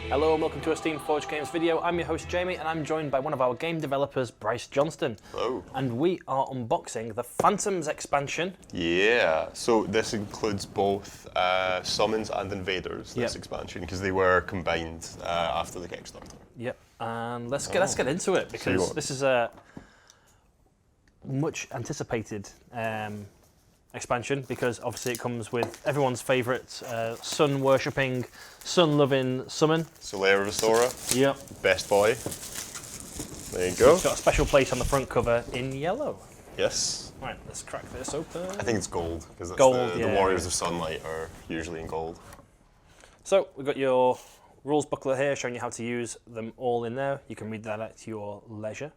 Hello and welcome to a Steamforged Games video. I'm your host Jamie and I'm joined by one of our game developers, Bryce Johnston. Hello. And we are unboxing the Phantoms expansion. Yeah, so this includes both summons and invaders, this expansion, because they were combined after the Kickstarter. Yep, and let's get into it, because this is a much anticipated expansion, because obviously it comes with everyone's favourite sun worshipping, sun loving summon. Solaire Restorer. Yep. Best boy. There you go. It's got a special place on the front cover in yellow. Yes. Right, let's crack this open. I think it's gold, because the Warriors of Sunlight are usually in gold. So we've got your rules booklet here showing you how to use them all in there. You can read that at your leisure.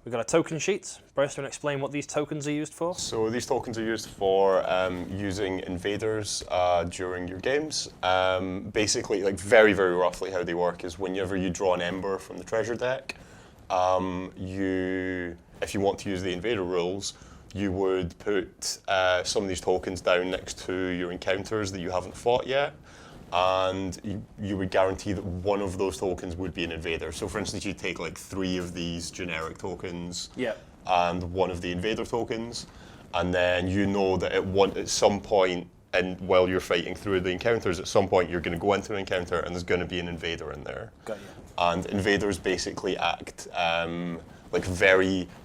We've got a token sheet. Bryce, do you want to explain what these tokens are used for? So these tokens are used for using invaders during your games. Basically, like very, very roughly how they work is whenever you draw an ember from the treasure deck, if you want to use the invader rules, you would put some of these tokens down next to your encounters that you haven't fought yet. And you would guarantee that one of those tokens would be an invader. So for instance, you take like 3 of these generic tokens and 1 of the invader tokens, and then you know that at some point, and while you're fighting through the encounters, at some point you're going to go into an encounter and there's going to be an invader in there. Got you. And invaders basically act like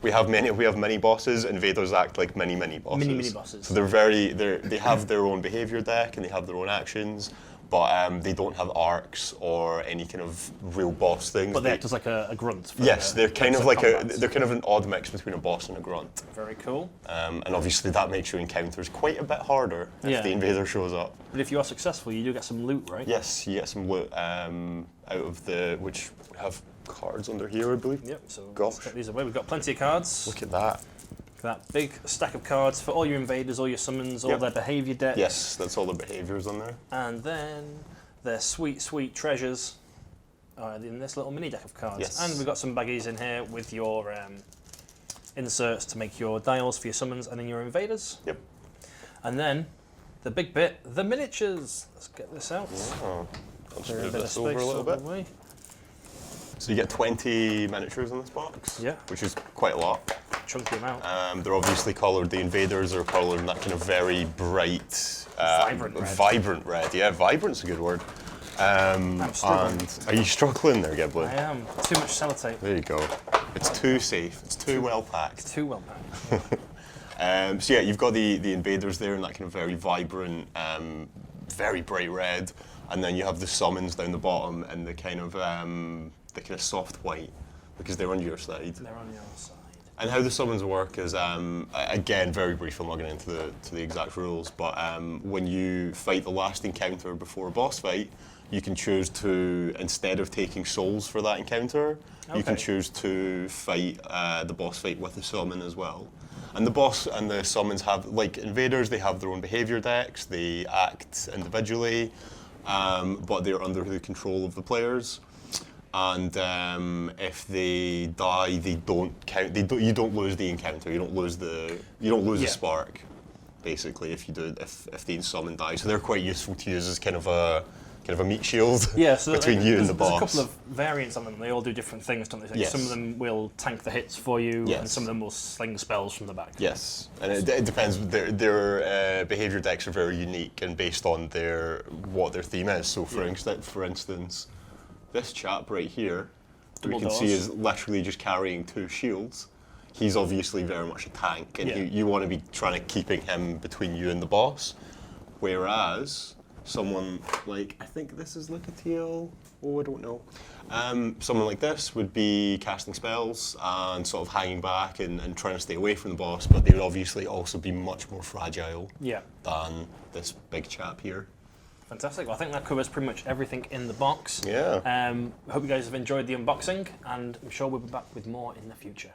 we have mini bosses. Invaders act like mini bosses. Mini bosses. So they have their own behavior deck and they have their own actions, but they don't have arcs or any kind of real boss things. But they act as like a grunt. Yes, they're kind of like they're kind of an odd mix between a boss and a grunt. Very cool. And obviously that makes your encounters quite a bit harder if the invader shows up. But if you are successful, you do get some loot, right? Yes, you get some loot out of which we have cards under here, I believe. Yep. So gosh, let's take these away. We've got plenty of cards. Look at that. That big stack of cards for all your invaders, all your summons, all their behaviour decks. Yes, that's all the behaviours on there. And then their sweet, sweet treasures in this little mini deck of cards. Yes. And we've got some baggies in here with your inserts to make your dials for your summons and then your invaders. Yep. And then the big bit, the miniatures. Let's get this out. Oh, I'll just Clear move this over a little bit. Way. So you get 20 miniatures in this box, which is quite a lot. Chunky amount. They're obviously coloured. The invaders are coloured in that kind of very bright, vibrant red. Yeah, vibrant's a good word. I'm struggling. And are you struggling there, Giblin? I am. Too much sellotape. There you go. It's too safe. It's too well packed. It's too well packed. So yeah, you've got the invaders there in that kind of very vibrant, very bright red, and then you have the summons down the bottom in the kind of soft white, because they're on your side. They're on your side. And how the summons work is, again, very brief, I'm not getting into the exact rules, but when you fight the last encounter before a boss fight, you can choose to, instead of taking souls for that encounter, you can choose to fight the boss fight with a summon as well. And the boss and the summons have, like invaders, they have their own behavior decks, they act individually, but they're under the control of the players. And if they die, they don't count. You don't lose the encounter. You don't lose the spark. Basically, if the summon dies, so they're quite useful to use as kind of a meat shield so between you and the boss. There's a couple of variants on them. They all do different things, don't they? Some of them will tank the hits for you, and some of them will sling spells from the back. Yes, and it depends. Their behavior decks are very unique and based on what their theme is. So for instance. This chap right here, we can see is literally just carrying 2 shields. He's obviously very much a tank, and you want to be trying to keeping him between you and the boss. Whereas someone like, I think this is Licatiel, I don't know. Someone like this would be casting spells and sort of hanging back and trying to stay away from the boss, but they would obviously also be much more fragile than this big chap here. Fantastic. Well, I think that covers pretty much everything in the box. Yeah. I hope you guys have enjoyed the unboxing, and I'm sure we'll be back with more in the future.